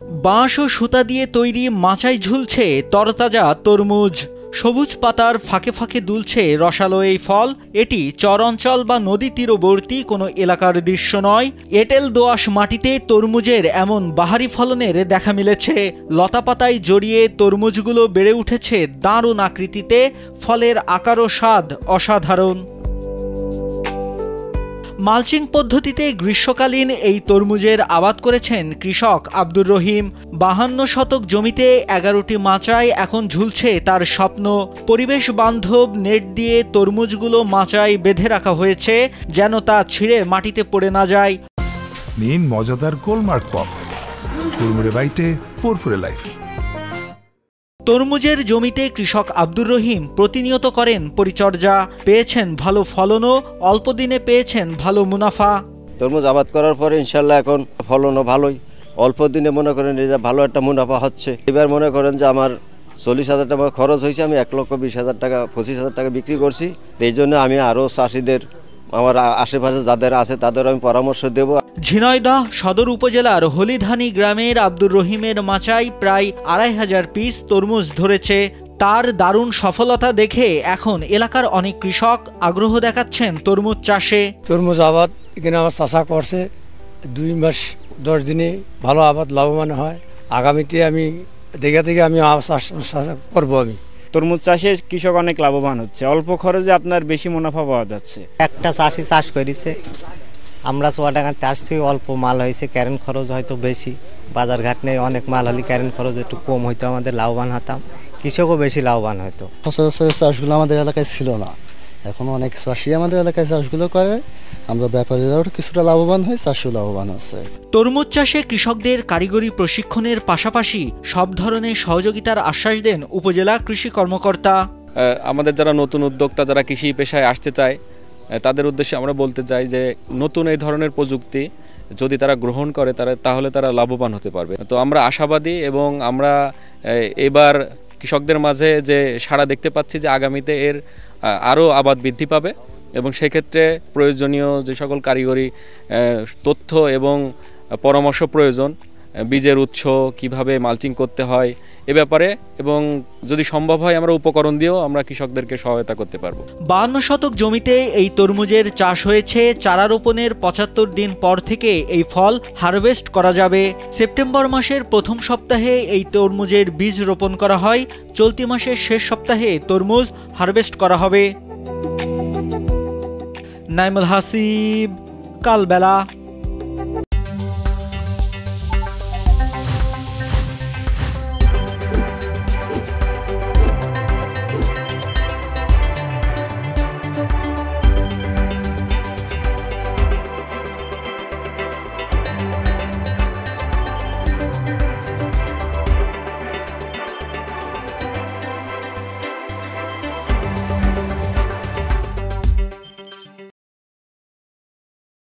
বাঁশ ও সুতা দিয়ে তৈরি মাচায় ঝুলছে তরতাজা তরমুজ। সবুজ পাতার ফাঁকে ফাঁকে দুলছে রসালো এই ফল। এটি চর অঞ্চল বা নদী তীরবর্তী কোনো এলাকার দৃশ্য নয়। এঁটেল দোআঁশ মাটিতে তরমুজের এমন বাহারি ফলনের দেখা মিলেছে। লতাপাতায় জড়িয়ে তরমুজগুলো বেড়ে উঠেছে দারুণ আকৃতিতে। ফলের আকার ও স্বাদ অসাধারণ। মালচিং পদ্ধতিতে গ্রীষ্মকালীন এই তরমুজের আবাদ করেছেন কৃষক আব্দুর রহিম। 52 শতক জমিতে 11টি মাচায় এখন ঝুলছে তার স্বপ্ন। পরিবেশ বান্ধব নেট দিয়ে তরমুজগুলো মাচায় বেঁধে রাখা হয়েছে যেন তা ছিঁড়ে মাটিতে পড়ে না যায়। নিন মজাদার গোলমার্ক পপ, কুড়মুড়ে বাইটে ফুরফুরে লাইফ। তরমুজের জমিতে কৃষক আব্দুর রহিম প্রতিনিয়ত করেন পরিচর্যা। পেয়েছেন ভালো ফলনও, অল্প দিনে পেয়েছেন ভালো মুনাফা। তরমুজ আবাদ করার পরে ইনশাল্লাহ এখন ফলনও ভালোই, অল্প দিনে মনে করেন যে ভালো একটা মুনাফা হচ্ছে। এবার মনে করেন যে আমার 40,000 টাকা খরচ হয়েছে, আমি 1,20,000 টাকা 25,000 টাকা বিক্রি করছি। এই জন্য আমি আরও চাষিদের, আমার আশেপাশে যাদের আছে তাদের আমি পরামর্শ দেব। ঝিনাইদহ সদর উপজেলার হলিধানি গ্রামের আব্দুর রহিমের মাচায় প্রায় 2,500 পিস তরমুজ ধরেছে। তার দারুণ সফলতা দেখে এখন এলাকার অনেক কৃষক আগ্রহ দেখাচ্ছেন তরমুজ চাষে। তরমুজ আবাদ এখানে আমার চাষা করছে 2 মাস 10 দিনে ভালো আবাদ লাভবান হয়। আগামীতে আমি দেখে আমি চাষ করবো। আমি তরমুজ চাষে কৃষক অনেক লাভবান হচ্ছে, অল্প খরচে আপনার বেশি মুনাফা পাওয়া যাচ্ছে। একটা চাষি চাষ করেছে, আমরা চুয়াডাঙ্গাতে আসছি, অল্প মাল হয়েছে, ক্যারেন খরচ হয়তো বেশি, বাজার ঘাট নেই, অনেক মাল হলে ক্যারেন খরচ একটু কম হইতো, আমাদের লাভবান হতাম, কৃষকও বেশি লাভবান হতো। সচরাচর চাষগুলো আমাদের এলাকায় ছিল না, এখন অনেক চাষি আমাদের এলাকায় চাষগুলো করে। আমরা ব্যাপারীরাও কিছুটা লাভবান হয়, চাষিও লাভবান আছে। তরমুজ চাষে কৃষকদের কারিগরি প্রশিক্ষণের পাশাপাশি সব ধরনের সহযোগিতার আশ্বাস দেন উপজেলা কৃষি কর্মকর্তা। আমাদের যারা নতুন উদ্যোক্তা, যারা কৃষি পেশায় আসতে চায়, তাদের উদ্দেশ্যে আমরা বলতে চাই যে নতুন এই ধরনের প্রযুক্তি যদি তারা গ্রহণ করে তাহলে তারা লাভবান হতে পারবে। তো আমরা আশাবাদী এবং আমরা এবার কৃষকদের মাঝে যে সাড়া দেখতে পাচ্ছি যে আগামীতে এর আরও আবাদ বৃদ্ধি পাবে এবং সেক্ষেত্রে প্রয়োজনীয় যে সকল কারিগরি তথ্য এবং পরামর্শ প্রয়োজন, বীজের উৎস, কিভাবে মালচিং করতে হয় এ ব্যাপারে, এবং যদি সম্ভব হয় আমরা উপকরণ দিয়েও আমরা কৃষকদেরকে সহায়তা করতে পারবো। 52 শতক জমিতে এই তরমুজের চাষ হয়েছে। চারা রোপণের 75 দিন পর থেকে এই ফল হারভেস্ট করা যাবে। সেপ্টেম্বর মাসের প্রথম সপ্তাহে এই তরমুজের বীজ রোপণ করা হয়। চলতি মাসের শেষ সপ্তাহে তরমুজ হারভেস্ট করা হবে। নাইমুল হাসিব, কালবেলা।